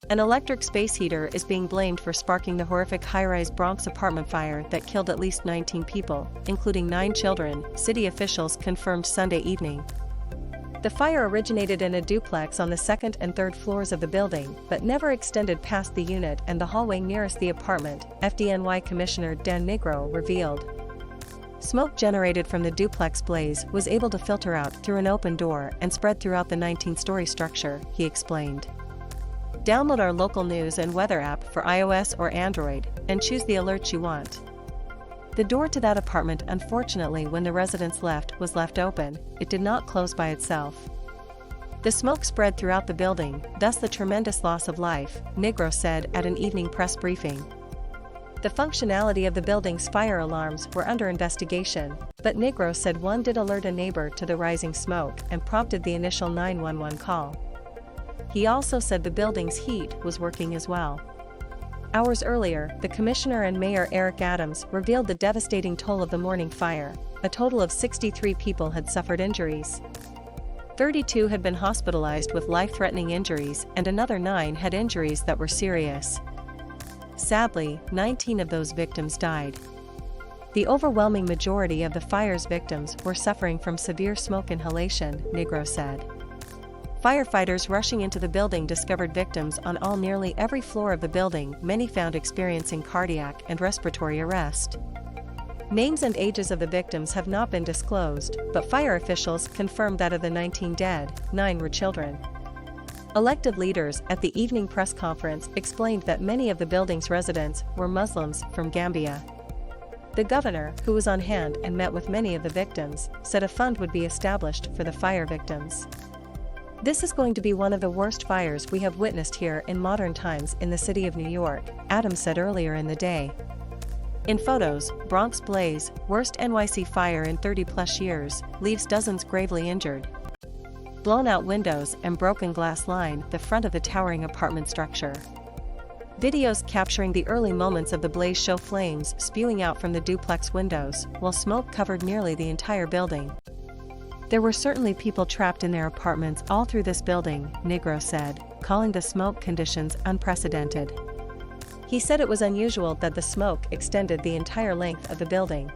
An electric space heater is being blamed for sparking the horrific high-rise Bronx apartment fire that killed at least 19 people, including 9 children, city officials confirmed Sunday evening. The fire originated in a duplex on the second and third floors of the building, but never extended past the unit and the hallway nearest the apartment, FDNY Commissioner Dan Nigro revealed. Smoke generated from the duplex blaze was able to filter out through an open door and spread throughout the 19-story structure, he explained. Download our local news and weather app for iOS or Android, and choose the alerts you want. The door to that apartment, unfortunately, when the residents left, was left open. It did not close by itself. The smoke spread throughout the building, thus the tremendous loss of life, Nigro said at an evening press briefing. The functionality of the building's fire alarms were under investigation, but Nigro said one did alert a neighbor to the rising smoke and prompted the initial 911 call. He also said the building's heat was working as well. Hours earlier, the commissioner and Mayor Eric Adams revealed the devastating toll of the morning fire. A total of 63 people had suffered injuries. 32 had been hospitalized with life-threatening injuries, and another 9 had injuries that were serious. Sadly, 19 of those victims died. The overwhelming majority of the fire's victims were suffering from severe smoke inhalation, Nigro said. Firefighters rushing into the building discovered victims on nearly every floor of the building, many found experiencing cardiac and respiratory arrest. Names and ages of the victims have not been disclosed, but fire officials confirmed that of the 19 dead, 9 were children. Elected leaders at the evening press conference explained that many of the building's residents were Muslims from Gambia. The governor, who was on hand and met with many of the victims, said a fund would be established for the fire victims. This is going to be one of the worst fires we have witnessed here in modern times in the city of New York, Adams said earlier in the day. In photos, Bronx blaze, worst NYC fire in 30-plus years, leaves dozens gravely injured. Blown-out windows and broken glass line the front of the towering apartment structure. Videos capturing the early moments of the blaze show flames spewing out from the duplex windows, while smoke covered nearly the entire building. There were certainly people trapped in their apartments all through this building, Nigro said, calling the smoke conditions unprecedented. He said it was unusual that the smoke extended the entire length of the building.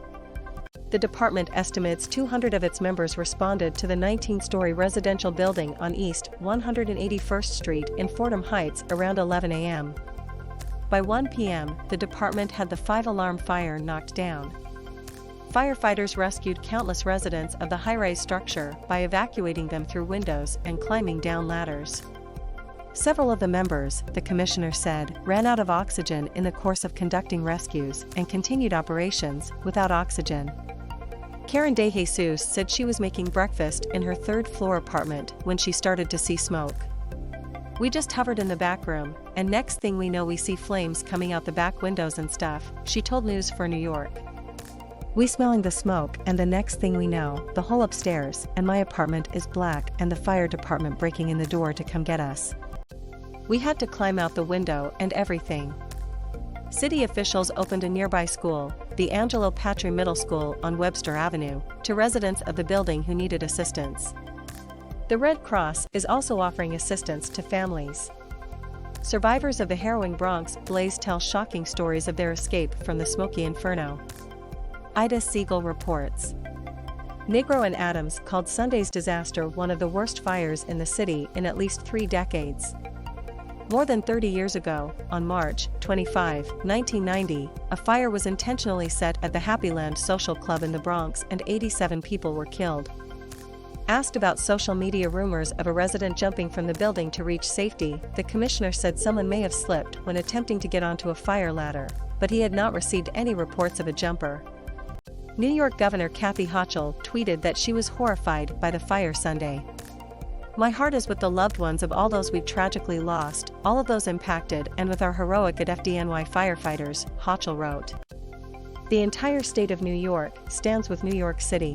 The department estimates 200 of its members responded to the 19-story residential building on East 181st Street in Fordham Heights around 11 a.m. By 1 p.m., the department had the 5-alarm fire knocked down. Firefighters rescued countless residents of the high-rise structure by evacuating them through windows and climbing down ladders. Several of the members, the commissioner said, ran out of oxygen in the course of conducting rescues and continued operations without oxygen. Karen De Jesus said she was making breakfast in her third-floor apartment when she started to see smoke. We just hovered in the back room, and next thing we know we see flames coming out the back windows and stuff, she told News for New York. We smelling the smoke, and the next thing we know, the whole upstairs and my apartment is black and the fire department breaking in the door to come get us. We had to climb out the window and everything. City officials opened a nearby school, the Angelo Patri Middle School on Webster Avenue, to residents of the building who needed assistance. The Red Cross is also offering assistance to families. Survivors of the harrowing Bronx blaze tell shocking stories of their escape from the smoky inferno. Ida Siegel reports. Nigro and Adams called Sunday's disaster one of the worst fires in the city in at least 3 decades. More than 30 years ago, on March 25, 1990, a fire was intentionally set at the Happy Land Social Club in the Bronx and 87 people were killed. Asked about social media rumors of a resident jumping from the building to reach safety, the commissioner said someone may have slipped when attempting to get onto a fire ladder, but he had not received any reports of a jumper. New York Governor Kathy Hochul tweeted that she was horrified by the fire Sunday. My heart is with the loved ones of all those we've tragically lost, all of those impacted, and with our heroic at FDNY firefighters, Hochul wrote. The entire state of New York stands with New York City.